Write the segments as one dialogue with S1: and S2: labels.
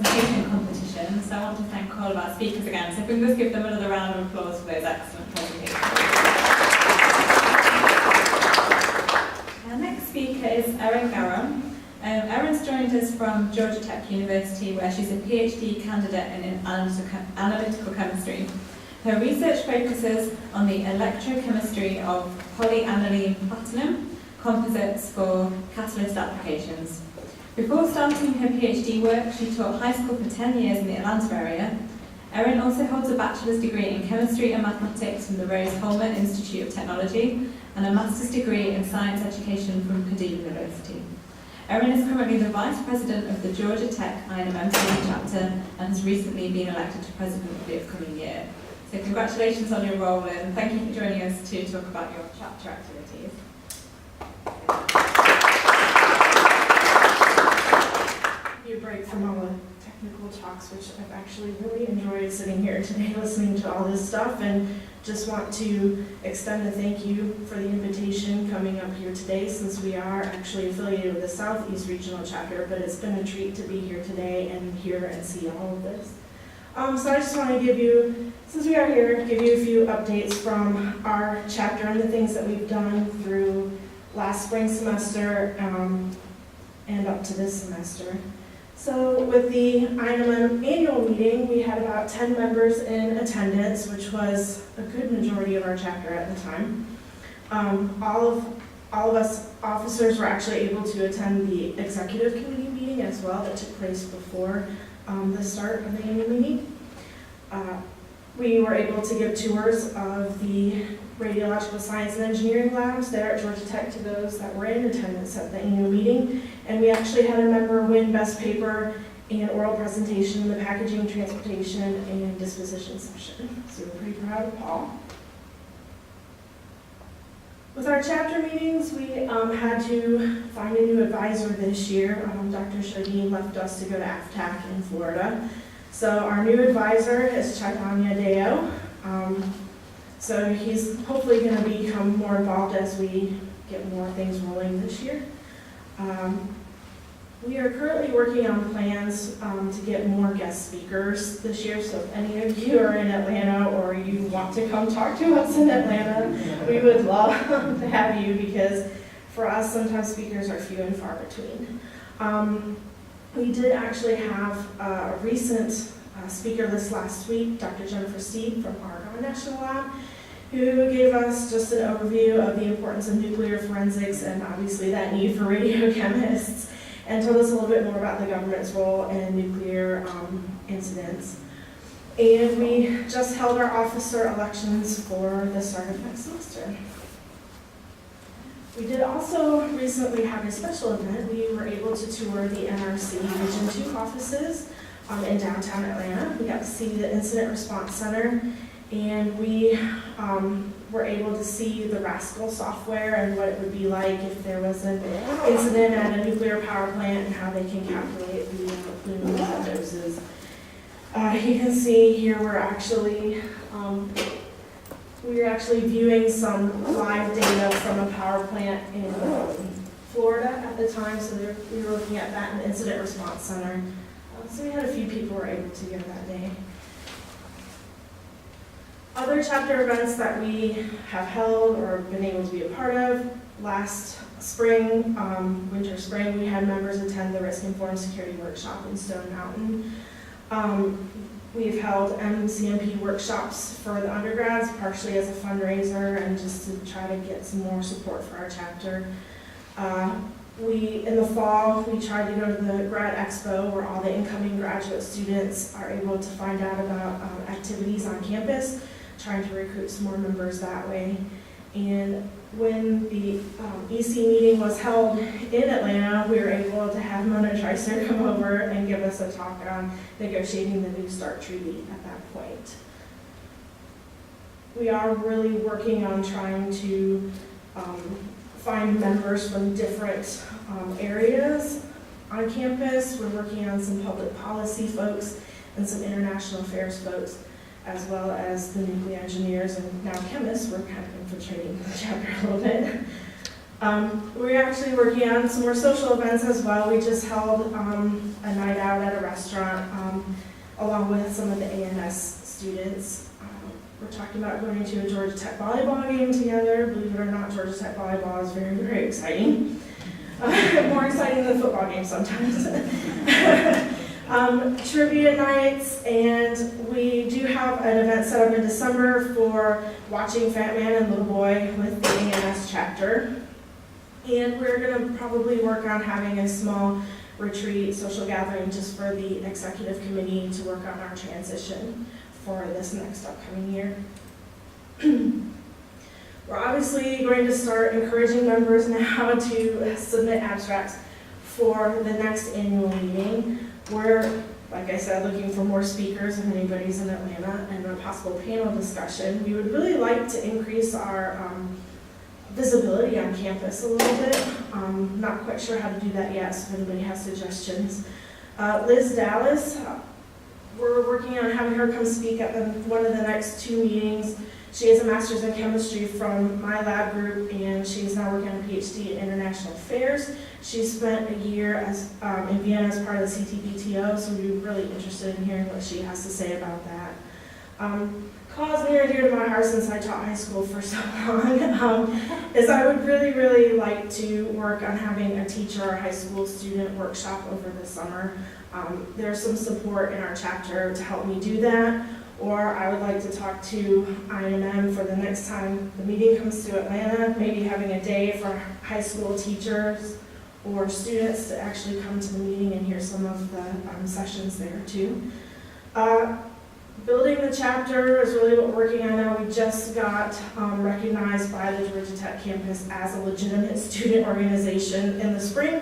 S1: presentation competition, so I want to thank all of our speakers again. So if we can just give them another round of applause for those excellent presentations. Our next speaker is Erin Gawron. Erin's joined us from Georgia Tech University, where she's a PhD candidate in analytical chemistry. Her research focuses on the electrochemistry of polyaniline platinum composites for catalyst applications. Before starting her PhD work, she taught high school for 10 years in the Atlanta area. Erin also holds a bachelor's degree in chemistry and mathematics from the Rose-Hulman Institute of Technology and a master's degree in science education from Purdue University. Erin is currently the Vice President of the Georgia Tech INMM chapter and has recently been elected to President of the upcoming year. So congratulations on your role, and thank you for joining us to talk about your chapter activities.
S2: A break from all the technical talks, which I've actually really enjoyed sitting here today listening to all this stuff, and just want to extend a thank you for the invitation coming up here today, since we are actually affiliated with the Southeast Regional Chapter, but it's been a treat to be here today and hear and see all of this. So I just want to give you, since we are here, give you a few updates from our chapter and the things that we've done through last spring semester and up to this semester. So with the INMM annual meeting, we had about 10 members in attendance, which was a good majority of our chapter at the time. All of us officers were actually able to attend the executive committee meeting as well that took place before the start of the annual meeting. We were able to give tours of the radiological science and engineering labs there at Georgia Tech to those that were in attendance at the annual meeting. And we actually had a member win Best Paper and Oral Presentation in the Packaging, Transportation, and Disposition session. So we're pretty proud of Paul. With our chapter meetings, we had to find a new advisor this year. Dr. Shodin left us to go to AFTAC in Florida. So our new advisor is Chaitanya Deo. So he's hopefully going to become more involved as we get more things rolling this year. We are currently working on plans to get more guest speakers this year. So if any of you are in Atlanta or you want to come talk to us in Atlanta, we would love to have you, because for us, sometimes speakers are few and far between. We did actually have a recent speaker list last week, Dr. Jennifer Steed from Argonne National Lab, who gave us just an overview of the importance of nuclear forensics and obviously that need for radiochemists, and told us a little bit more about the government's role in nuclear incidents. And we just held our officer elections for the start of next semester. We did also recently have a special event. We were able to tour the NRC Region 2 offices in downtown Atlanta. We got to see the Incident Response Center, and we were able to see the Rascal software and what it would be like if there was an incident at a nuclear power plant and how they can calculate the plumes and doses. You can see here we're actually viewing some live data from a power plant in Florida at the time, so we were looking at that in the Incident Response Center. So we had a few people who were able to go that day. Other chapter events that we have held or been able to be a part of, last spring, winter spring, we had members attend the Risk-Informed Security Workshop in Stone Mountain. We've held MCMP workshops for the undergrads, partially as a fundraiser and just to try to get some more support for our chapter. In the fall, we tried to go to the Grad Expo, where all the incoming graduate students are able to find out about activities on campus, trying to recruit some more members that way. And when the EC meeting was held in Atlanta, we were able to have Mona Treister come over and give us a talk on negotiating the New START treaty at that point. We are really working on trying to find members from different areas on campus. We're working on some public policy folks and some international affairs folks, as well as the nuclear engineers and now chemists. We're kind of infiltrating the chapter a little bit. We're actually working on some more social events as well. We just held a night out at a restaurant along with some of the ANS students. We're talking about going to a Georgia Tech volleyball game together. Believe it or not, Georgia Tech volleyball is very, very exciting. More exciting than the football game sometimes. Trivia nights, and we do have an event set up in December for watching Fat Man and Little Boy with the ANS chapter. And we're going to probably work on having a small retreat, social gathering, just for the executive committee to work on our transition for this next upcoming year. We're obviously going to start encouraging members now to submit abstracts for the next annual meeting. We're, like I said, looking for more speakers if anybody's in Atlanta, and a possible panel discussion. We would really like to increase our visibility on campus a little bit. Not quite sure how to do that yet, so if anybody has suggestions. Liz Dallas, we're working on having her come speak at one of the next 2 meetings. She has a master's in chemistry from my lab group, and she's now working on a PhD in international affairs. She spent a year in Vienna as part of the CTPTO, so we'd be really interested in hearing what she has to say about that. Cause near and dear to my heart since I taught high school for so long is I would really, really like to work on having a teacher or high school student workshop over the summer. There's some support in our chapter to help me do that, or I would like to talk to INMM for the next time the meeting comes to Atlanta, maybe having a day for high school teachers or students to actually come to the meeting and hear some of the sessions there too. Building the chapter is really what we're working on now. We just got recognized by the Georgia Tech campus as a legitimate student organization in the spring.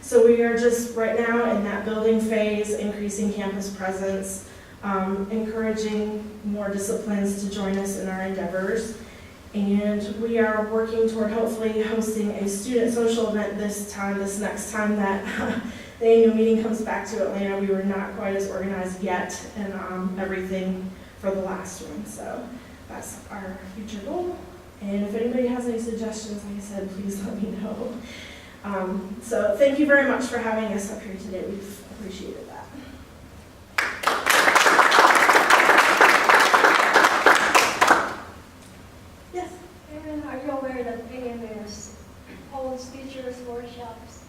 S2: So we are just right now in that building phase, increasing campus presence, encouraging more disciplines to join us in our endeavors. And we are working toward hopefully hosting a student social event this next time that the annual meeting comes back to Atlanta. We were not quite as organized yet and everything for the last one. So that's our future goal. And if anybody has any suggestions, like I said, please let me know. So thank you very much for having us up here today. We've appreciated that. Yes?
S3: Erin, are you aware that AMS holds teachers' workshops?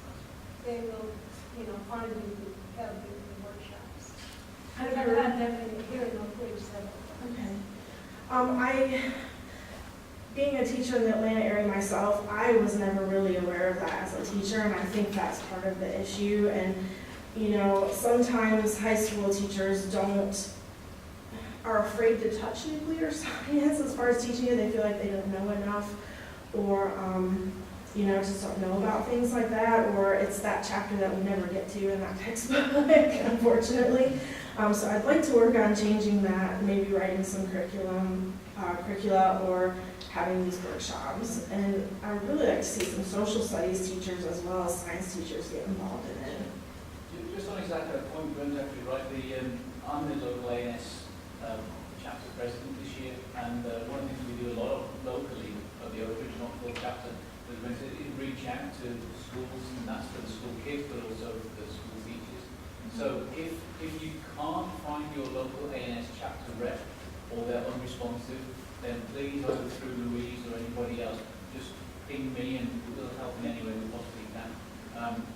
S3: They will, fund you to help you with workshops. I've never had them here in Oak Ridge, so. Being a teacher in the Atlanta area myself, I was never really aware of that as a teacher, and I think that's part of the issue. And sometimes high school teachers are afraid to touch nuclear science as far as teaching it. They feel like they don't know enough, or just don't know about things like that, or it's that chapter that we never get to in that textbook, unfortunately. So I'd like to work on changing that, maybe writing some curricula, or having these workshops. And I would really like to see some social studies teachers as well as science teachers get involved in it.
S4: Just on exactly that point, Brent's actually right. I'm the local ANS chapter president this year, and one of the things we do a lot of locally of the original chapter is we reach out to schools, and that's for the school kids, but also the school teachers. So if you can't find your local ANS chapter rep, or they're unresponsive, then please, either through Louise or anybody else, just ping me and we'll help in any way we possibly can.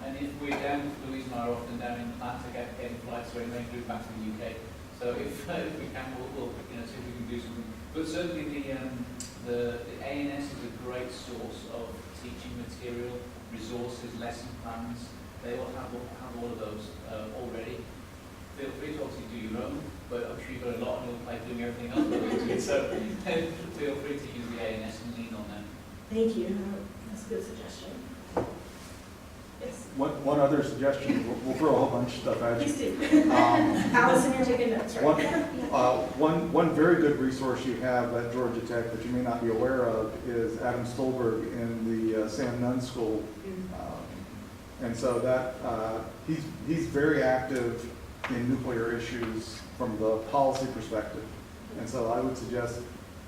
S4: And if we're down, Louise and I are often down in Atlanta getting flights or anything through back to the UK. So if we can, we'll see if we can do something. But certainly the ANS is a great source of teaching material, resources, lesson plans. They all have all of those already. Feel free to obviously do your own, but I'm sure you've got a lot on your plate doing everything else that we do. So feel free to use the ANS and lean on them.
S2: Thank you. That's a good suggestion. Yes.
S5: One other suggestion, we'll throw a whole bunch of stuff at you.
S2: Please do. Allison, you're taking notes, right?
S5: One very good resource you have at Georgia Tech that you may not be aware of is Adam Stolberg in the Sam Nunn School. And so that he's very active in nuclear issues from the policy perspective. And so I would suggest,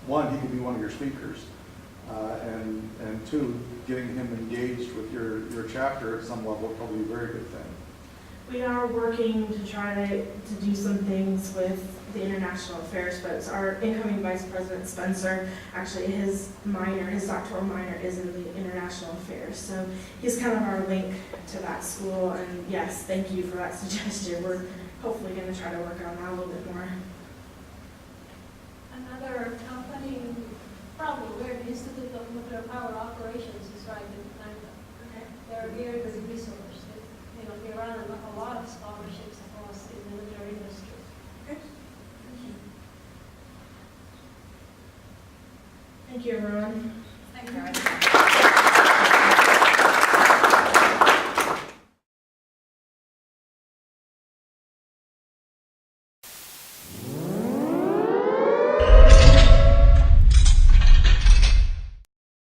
S5: one, he could be one of your speakers. and two, getting him engaged with your chapter at some level will probably be a very good thing.
S3: We are working to try to do some things with the international affairs folks. Our incoming Vice President Spencer, actually his doctoral minor is in the international affairs. So he's kind of our link to that school. And yes, thank you for that suggestion. We're hopefully going to try to work on that a little bit more.
S6: Another company, probably where the Institute of Nuclear Power Operations is right in Atlanta.
S3: Okay.
S6: They're a very good resource. They run a lot of scholarships across the nuclear industry.
S3: Thank you, everyone.